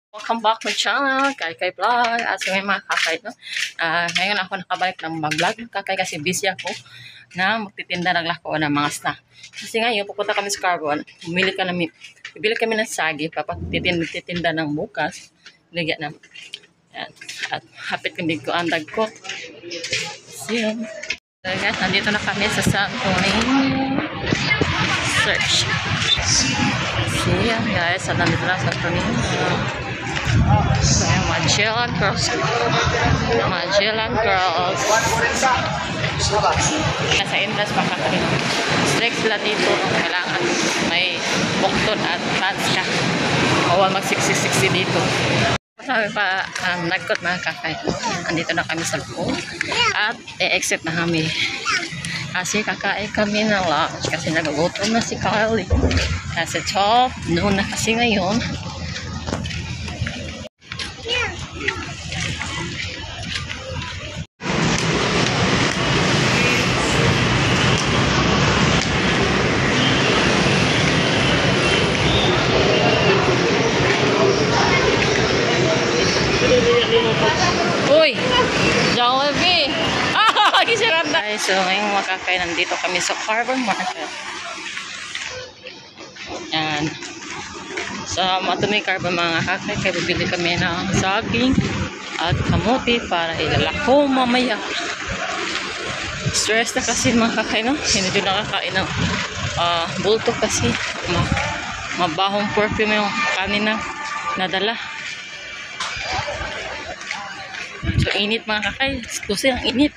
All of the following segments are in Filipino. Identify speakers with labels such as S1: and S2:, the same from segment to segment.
S1: Welcome back to my channel, Kay Vlog. At so may mga kakay, no? Ngayon ako nakabalik ng mag-vlog, kakay, kasi busy ako na magtitinda ng lako ng mga snack. Kasi ngayon, pupunta kami sa Carbon, bibili kami ng sagi, titinda ng bukas. Ligyan na. At hapit kami ko ang dagkot. So guys, nandito na kami sa Santorini Search. So guys, nandito na sa Santorini. So, Magellan Girls. Nasa entrance pa kami. Strict sila dito. Kailangan may bukton at fans ka. Bawal mag-60-60 dito. Sabi pa, nagkot mga kakay. Andito na kami sa loob. At exit na kami. Kasi kakain kami ng lunch. Kasi nagagutom na si Kylie. Kasi 12 noon na kasi ngayon. Uy! Jollibee! Gisirap na! So, ngayong makakain, nandito kami sa Carbon Market. Yan. Sa Matumay Carbon mga kakay, kaya bibili kami ng saging at kamuti para ilalako mamaya. Stress na kasi mga kakay, no? Hindi doon nakakain ng bulto kasi mabahong perfume yung kanina nadala. So, init mga kakay. Kasi ang init.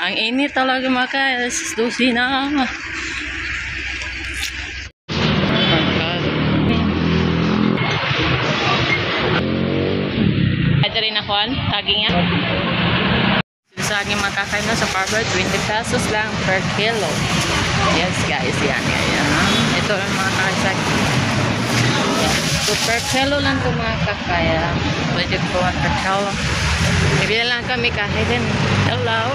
S1: Ang init talaga mga kakay. Susi na. Ito rin ako ang saging yan. Saging mga kakay na sa Carbon, 20 pesos lang per kilo. Yes guys, yan. Ito ang mga kakay saging. So, per kilo lang ito mga kakaya. Pwede po per kilo. Bibili lang kami kahit din. Hello.